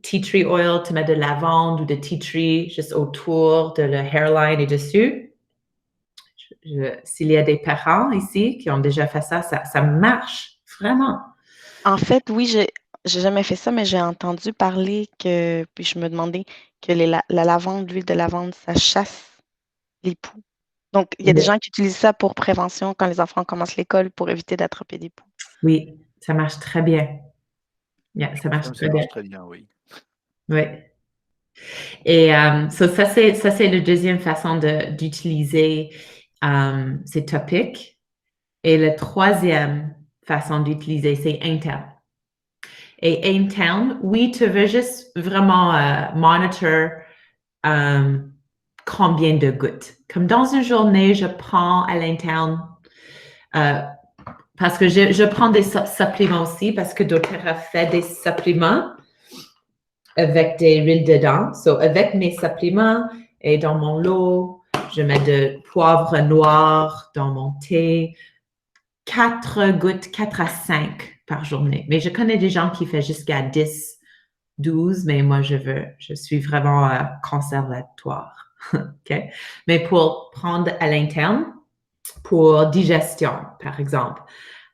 tea tree oil, tu mets de lavande ou de tea tree juste autour de le hairline et dessus. S'il y a des parents ici qui ont déjà fait ça, ça marche vraiment. En fait, oui, j'ai jamais fait ça, mais j'ai entendu parler que, puis je me demandais que la lavande, l'huile de lavande, ça chasse les poux. Donc, il y a des Oui. gens qui utilisent ça pour prévention quand les enfants commencent l'école pour éviter d'attraper des poux. Oui, ça marche très bien. Yeah, ça marche Ça très bien. marche très bien, oui. Oui. Et ça, c'est la deuxième façon d'utiliser ces topics. Et la troisième façon d'utiliser, c'est interne. Et interne, oui, tu veux juste vraiment monitor combien de gouttes. Comme dans une journée, je prends à l'interne, parce que je prends des suppléments aussi, parce que doTERRA fait des suppléments avec des huiles dedans. So, avec mes suppléments et dans mon lot, je mets de poivre noir dans mon thé. 4 gouttes, 4 à 5 par journée. Mais je connais des gens qui font jusqu'à 10, 12, mais moi, je suis vraiment conservatoire. OK? Mais pour prendre à l'interne, pour digestion, par exemple,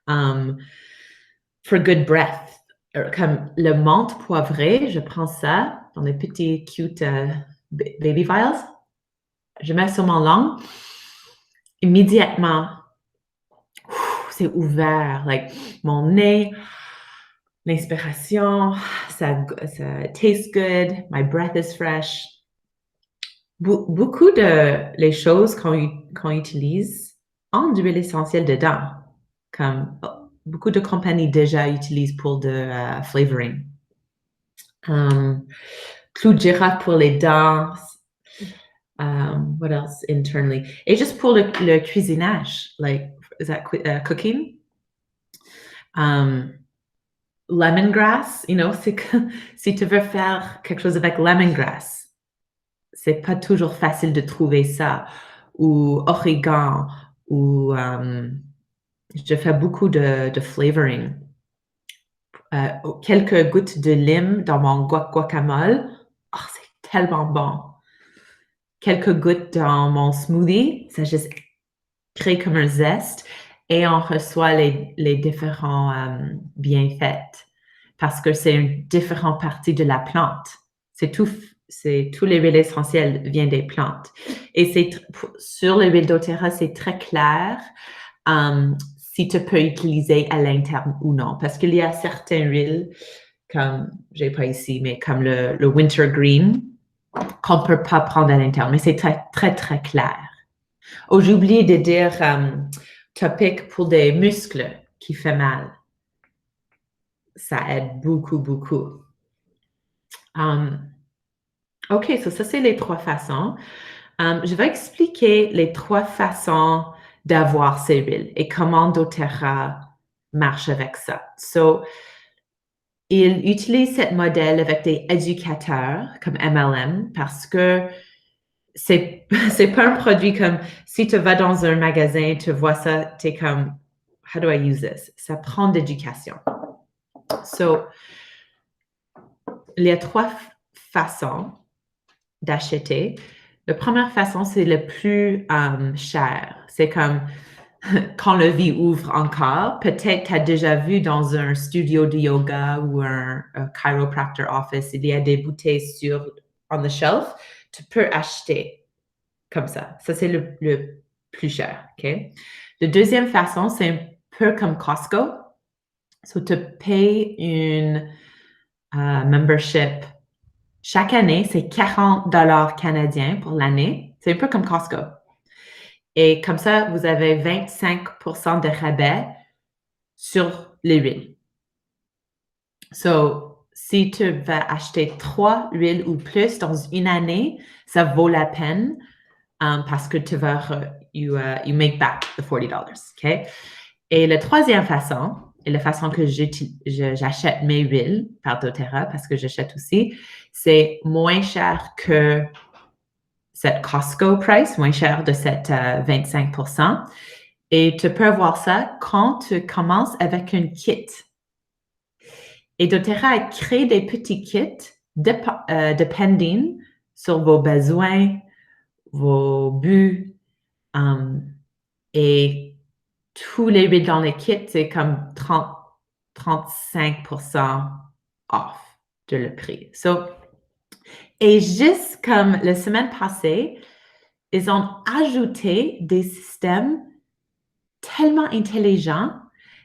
for good breath, comme le menthe poivré, je prends ça dans des petits cute baby vials. Je mets sur mon langue. Immédiatement, c'est ouvert, like mon nez, l'inspiration, ça tastes good, my breath is fresh. Beaucoup de les choses qu'on utilise ont de l'huile essentielle dedans, comme beaucoup de compagnies déjà utilisent pour de flavoring. Clou de girafe pour les dents. What else internally? Et juste pour le cuisinage, like, is that cooking? Lemongrass, c'est que si tu veux faire quelque chose avec lemongrass, c'est pas toujours facile de trouver ça. Ou origan, ou je fais beaucoup de flavoring. Quelques gouttes de lime dans mon guacamole. Oh, c'est tellement bon. Quelques gouttes dans mon smoothie, ça juste crée comme un zeste et on reçoit les différents bienfaits parce que c'est une différente partie de la plante. Tous les huiles essentielles viennent des plantes. Et sur les huiles doTERRA, c'est très clair si tu peux utiliser à l'interne ou non. Parce qu'il y a certaines huiles, comme, j'ai pas ici, mais comme le wintergreen, qu'on ne peut pas prendre à l'interne. Mais c'est très, très, très clair. Oh, j'ai oublié de dire topic pour des muscles qui fait mal. Ça aide beaucoup, beaucoup. OK, ça c'est les 3 façons. Je vais expliquer les 3 façons d'avoir ces huiles et comment doTERRA marche avec ça. Il utilise ce modèle avec des éducateurs comme MLM parce que c'est pas un produit comme si tu vas dans un magasin, tu vois ça, tu es comme, how do I use this? Ça prend d'éducation. Il y a 3 façons d'acheter. La première façon, c'est le plus cher. C'est comme quand le vie ouvre encore, peut-être tu as déjà vu dans un studio de yoga ou un chiropractor office, il y a des bouteilles on the shelf. Tu peux acheter comme ça. Ça, c'est le plus cher. OK? La deuxième façon, c'est un peu comme Costco. Tu payes une membership. Chaque année, c'est 40 $ canadiens pour l'année. C'est un peu comme Costco. Et comme ça, vous avez 25% de rabais sur les huiles. Si tu vas acheter 3 huiles ou plus dans une année, ça vaut la peine parce que tu vas, you make back the $40. OK? Et la troisième façon, et la façon que j'achète mes huiles par doTERRA, parce que j'achète aussi, c'est moins cher que cette Costco price, moins cher de cette 25%. Et tu peux avoir ça quand tu commences avec un kit. Et doTERRA a créé des petits kits depending sur vos besoins, vos buts, et tous les huiles dans le kit, c'est comme 35% off de le prix. Et juste comme la semaine passée, ils ont ajouté des systèmes tellement intelligents.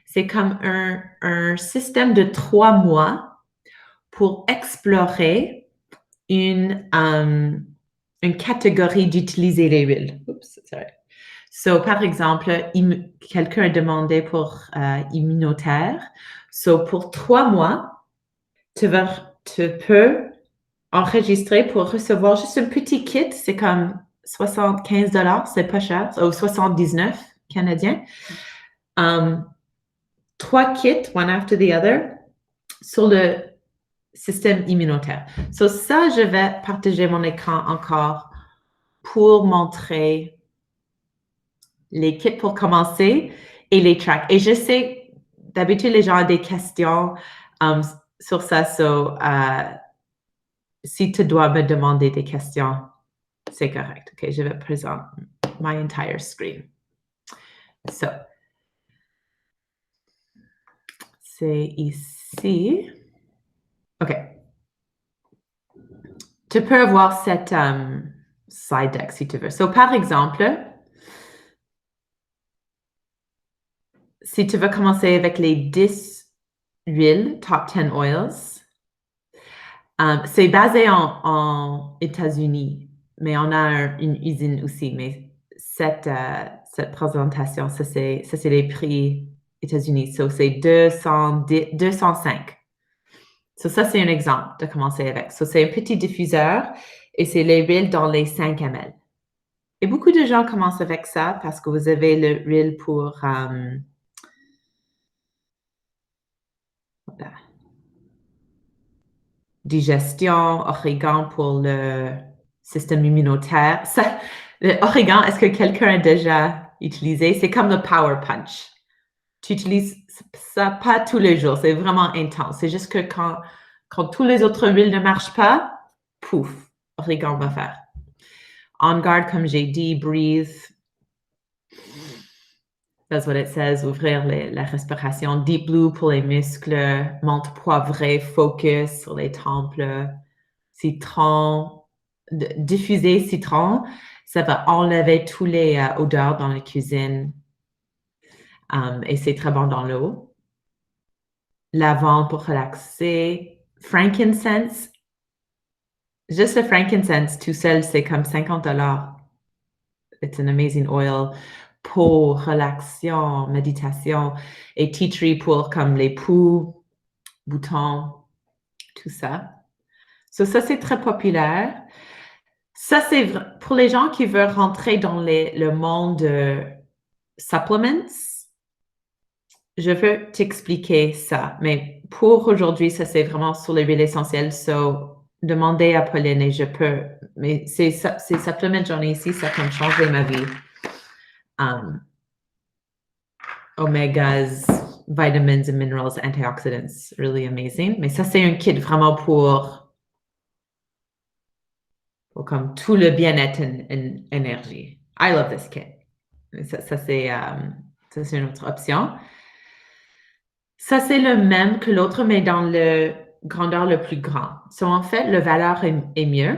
C'est comme un système de 3 mois pour explorer une catégorie d'utiliser les huiles. Oups, sorry. So, par exemple, quelqu'un a demandé pour immunitaire. So, pour 3 mois, tu peux enregistrer pour recevoir juste un petit kit. C'est comme 75$, c'est pas cher, ou 79 canadiens. 3 kits, one after the other, sur le système immunitaire. So, ça, je vais partager mon écran encore pour montrer les kits pour commencer et les tracks. Et je sais, d'habitude, les gens ont des questions sur ça. So, si tu dois me demander des questions, c'est correct. OK, je vais présenter my entire screen. So, c'est ici. OK. Tu peux avoir cette slide deck si tu veux. So, par exemple, si tu veux commencer avec les 10 huiles, top 10 oils, c'est basé en États-Unis, mais on a une usine aussi. Mais cette présentation, ça c'est les prix États-Unis. So, c'est 205. So, ça, c'est un exemple de commencer avec. So, c'est un petit diffuseur et c'est les huiles dans les 5 ml. Et beaucoup de gens commencent avec ça parce que vous avez le huile pour digestion, origan pour le système immunitaire. L'origan, est-ce que quelqu'un a déjà utilisé? C'est comme le Power Punch. Tu utilises ça pas tous les jours, c'est vraiment intense. C'est juste que quand tous les autres huiles ne marchent pas, pouf, origan va faire. On Guard, comme j'ai dit, breathe. That's what it says, ouvrir la respiration. Deep Blue pour les muscles. Menthe poivrée, focus sur les tempes. Citron, diffuser citron, ça va enlever tous les odeurs dans la cuisine. Et c'est très bon dans l'eau. Lavande pour relaxer. Frankincense. Juste le frankincense tout seul, c'est comme $50. It's an amazing oil pour relaxation, méditation. Et tea tree pour comme les poux, boutons, tout ça. So, ça, c'est très populaire. Ça, c'est pour les gens qui veulent rentrer dans le monde de supplements. Je veux t'expliquer ça, mais pour aujourd'hui, ça, c'est vraiment sur les huiles essentielles. So, demandez à Pauline et je peux. Mais ces supplements, j'en ai ici, ça peut changer ma vie. Omegas, vitamins and minerals, antioxidants, really amazing. Mais ça, c'est un kit vraiment pour comme tout le bien-être et énergie. I love this kit. Ça c'est une autre option. Ça, c'est le même que l'autre, mais dans le grandeur le plus grand. So, en fait, le valeur est mieux.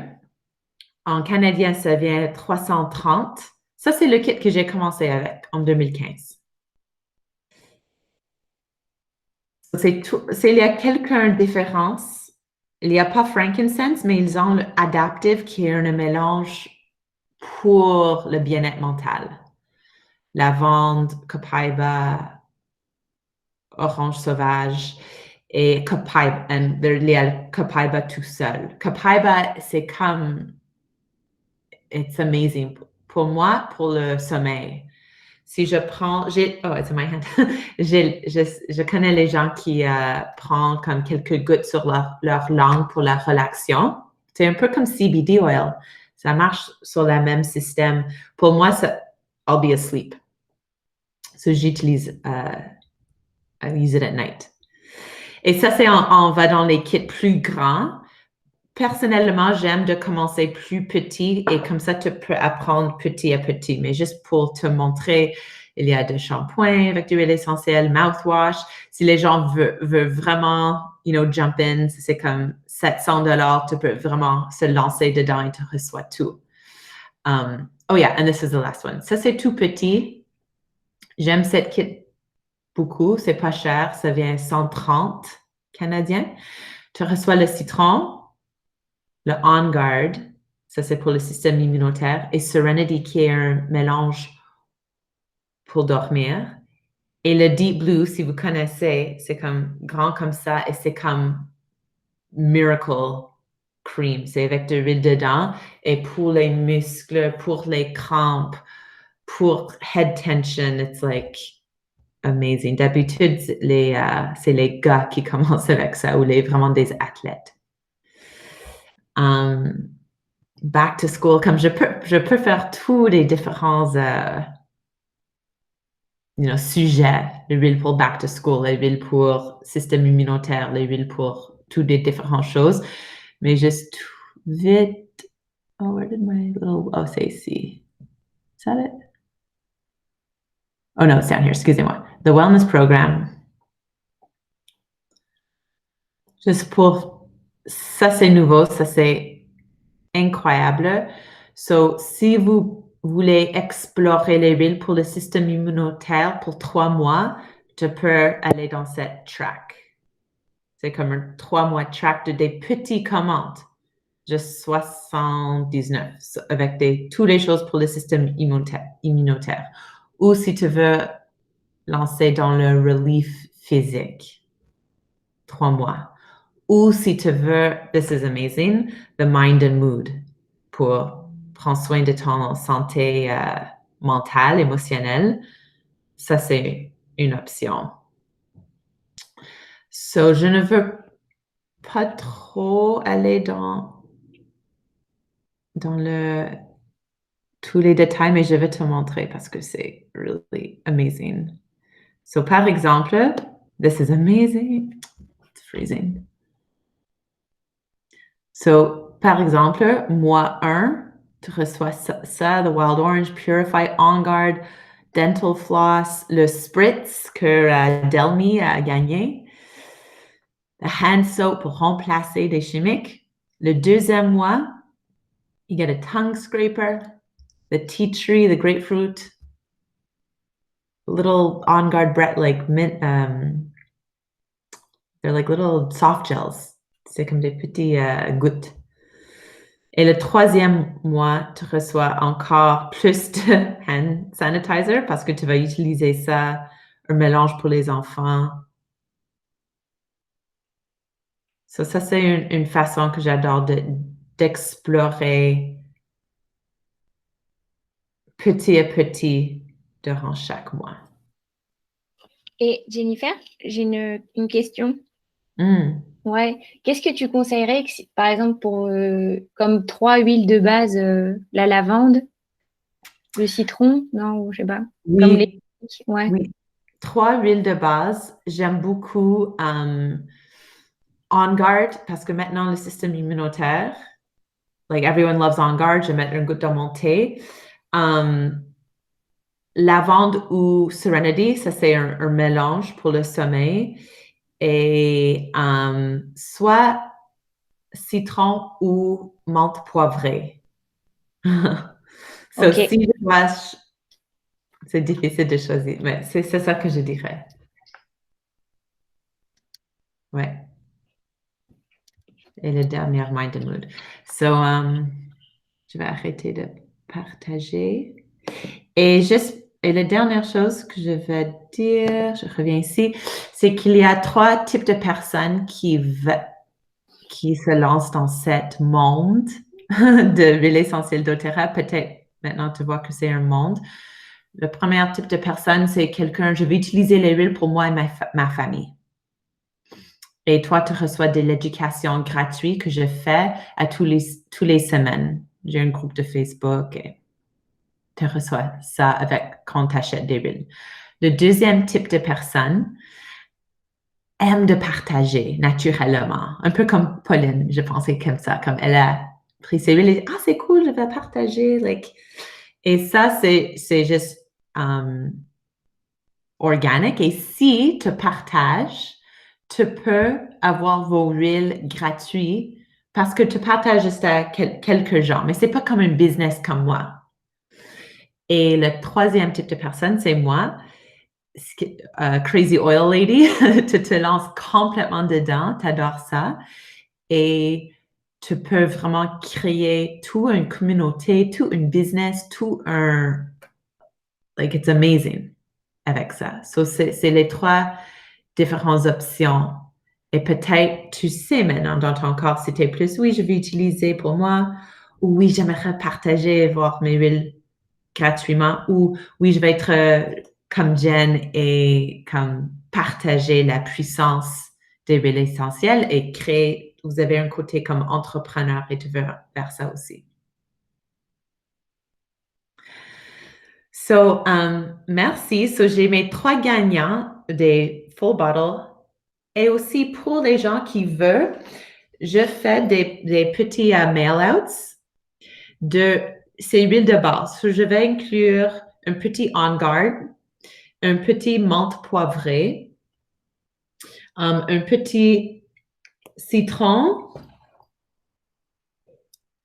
En canadien, ça vient 330. Ça, c'est le kit que j'ai commencé avec en 2015. Il y a quelques différences. Il n'y a pas frankincense, mais ils ont le adaptive qui est un mélange pour le bien-être mental. Lavande, copaiba, orange sauvage et copaiba. Il y a le copaiba tout seul. Copaiba, c'est comme... It's amazing. Pour moi, pour le sommeil. Si je prends... Oh, it's in my hand. je connais les gens qui prennent comme quelques gouttes sur leur langue pour la relaxation. C'est un peu comme CBD oil. Ça marche sur le même système. Pour moi, I'll be asleep. So, j'utilise... I use it at night. Et ça, on va dans les kits plus grands. personnellement, j'aime de commencer plus petit et comme ça, tu peux apprendre petit à petit. Mais juste pour te montrer, il y a des shampoings avec de l'huile essentielle, mouthwash. Si les gens veulent vraiment, jump in, c'est comme $700, tu peux vraiment se lancer dedans et tu reçois tout. Oh yeah, and this is the last one. Ça, c'est tout petit. J'aime cette kit beaucoup. C'est pas cher. Ça vient 130 canadiens. Tu reçois le citron, le On Guard, ça c'est pour le système immunitaire, et Serenity qui est un mélange pour dormir. Et le Deep Blue, si vous connaissez, c'est comme grand comme ça et c'est comme Miracle Cream. C'est avec de l'huile dedans et pour les muscles, pour les crampes, pour head tension, it's like amazing. D'habitude, c'est les gars qui commencent avec ça ou vraiment des athlètes. Back to school, comme je peux faire tous les différents sujets, l'huile pour back to school, l'huile pour système immunitaire, l'huile pour toutes les différentes choses, mais juste vite. Oh, where did my little, oh, c'est ici. Is that it? Oh no, it's down here, excusez-moi. The Wellness Program. Juste pour, ça c'est nouveau, ça c'est incroyable. So, si vous voulez explorer les huiles pour le système immunitaire pour 3 mois, tu peux aller dans cette track. C'est comme un 3 mois track de des petits commandes. Juste 79 avec toutes les choses pour le système immunitaire. Ou si tu veux lancer dans le relief physique, 3 mois. Ou si tu veux, this is amazing, the mind and mood pour prendre soin de ton santé mentale, émotionnelle. Ça, c'est une option. So, je ne veux pas trop aller dans tous les détails, mais je vais te montrer parce que c'est really amazing. So, par exemple, this is amazing. It's freezing. So, par exemple, mois 1, tu reçois ça, the Wild Orange, Purify, On Guard, Dental Floss, le Spritz que Delmi a gagné, the Hand Soap pour remplacer des chimiques. Le deuxième mois, you get a tongue scraper, the tea tree, the grapefruit, little On Guard bread, like mint, they're like little soft gels. C'est comme des petits gouttes. Et le troisième mois, tu reçois encore plus de hand sanitizer parce que tu vas utiliser ça, un mélange pour les enfants. So, ça, c'est une façon que j'adore d'explorer petit à petit durant chaque mois. Et Jennifer, j'ai une question. Ouais. Qu'est-ce que tu conseillerais, par exemple, pour comme 3 huiles de base, la lavande, le citron, non, je sais pas. Oui, comme les... ouais. Oui. 3 huiles de base. J'aime beaucoup On Guard parce que maintenant, le système immunitaire, like everyone loves On Guard, je vais mettre une goutte dans mon thé. Lavande ou Serenity, ça c'est un mélange pour le sommeil. Et soit citron ou menthe poivrée. So, Okay. si je dois, c'est difficile de choisir, mais c'est ça que je dirais. Ouais. Et le dernier, Mind and Mood. So, je vais arrêter de partager. Et la dernière chose que je vais dire, je reviens ici, c'est qu'il y a 3 types de personnes qui se lancent dans ce monde de l'huile essentielle doTERRA. Peut-être maintenant tu vois que c'est un monde. Le premier type de personne, c'est quelqu'un, je vais utiliser les huiles pour moi et ma famille. Et toi, tu reçois de l'éducation gratuite que je fais à tous les semaines. J'ai un groupe de Facebook et tu reçois ça quand tu achètes des huiles. Le deuxième type de personne, aime de partager naturellement. Un peu comme Pauline, je pensais comme ça, comme elle a pris ses huiles et dit, ah, c'est cool, je vais partager. Like. Et ça, c'est juste organique. Et si tu partages, tu peux avoir vos huiles gratuites parce que tu partages juste à quelques gens, mais c'est pas comme un business comme moi. Et le troisième type de personne, c'est moi. Crazy Oil Lady, tu te lances complètement dedans, tu adores ça et tu peux vraiment créer toute une communauté, tout un business, tout un... Like, it's amazing avec ça. So, c'est les trois différentes options. Et peut-être, tu sais maintenant dans ton corps, c'était plus, oui, je vais utiliser pour moi, ou oui, j'aimerais partager, voir mes huiles gratuitement, ou oui, je vais être comme Jen et comme partager la puissance des huiles essentielles et créer, vous avez un côté comme entrepreneur et tu veux faire ça aussi. So, merci. So, j'ai mes 3 gagnants des full bottle et aussi pour les gens qui veulent, je fais des petits mail-outs de ces huiles de base. So, je vais inclure un petit On Guard, un petit menthe poivrée, un petit citron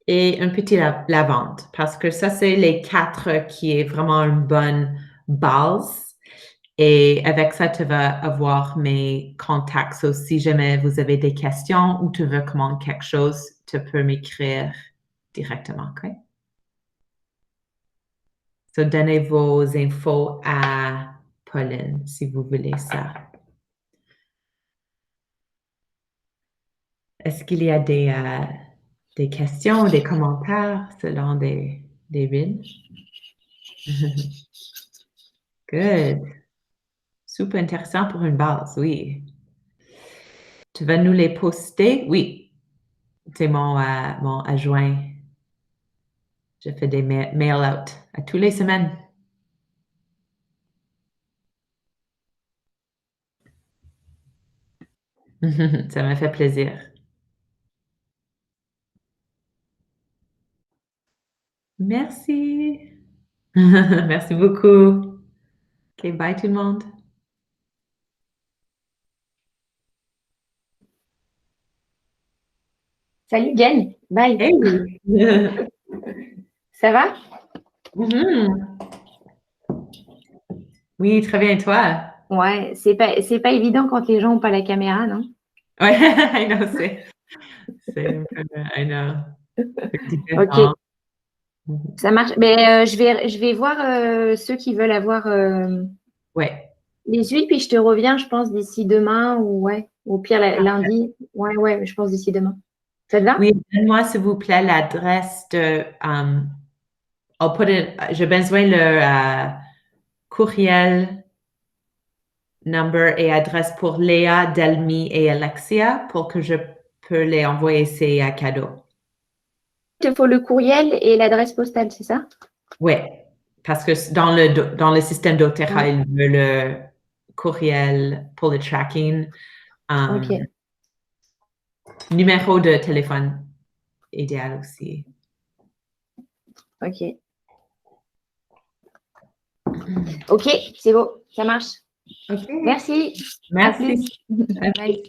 et un petit lavande parce que ça, c'est les 4 qui est vraiment une bonne base. Et avec ça, tu vas avoir mes contacts. So, si jamais vous avez des questions ou tu veux commander quelque chose, tu peux m'écrire directement, OK? So, donnez vos infos à Pauline si vous voulez ça. Est-ce qu'il y a des questions ou des commentaires selon des huiles? Good. Super intéressant pour une base, oui. Tu vas nous les poster? Oui. C'est mon adjoint. Je fais des mail-out à toutes les semaines. Ça me fait plaisir. Merci. Merci beaucoup. OK, bye tout le monde. Salut Jen, bye. Hey! Ça va? Oui, très bien, et toi? Ouais, c'est pas évident quand les gens n'ont pas la caméra, non? Ouais, I know, c'est un peu, I know. C'est différent. Ok, ça marche. Mais je vais voir ceux qui veulent avoir Ouais. les huiles, puis je te reviens, je pense, d'ici demain ou ouais, au pire lundi. Ouais, je pense d'ici demain. Ça te va? Oui, donne-moi s'il vous plaît l'adresse de. J'ai besoin le courriel, number et adresse pour Léa, Delmi et Alexia pour que je peux les envoyer ces cadeaux. Il te faut le courriel et l'adresse postale, c'est ça? Oui, parce que dans le système doTERRA, il veut le courriel pour le tracking. Ok. Numéro de téléphone idéal aussi. Ok. Ok, c'est beau, ça marche. OK. Merci. Merci. À plus. Bye.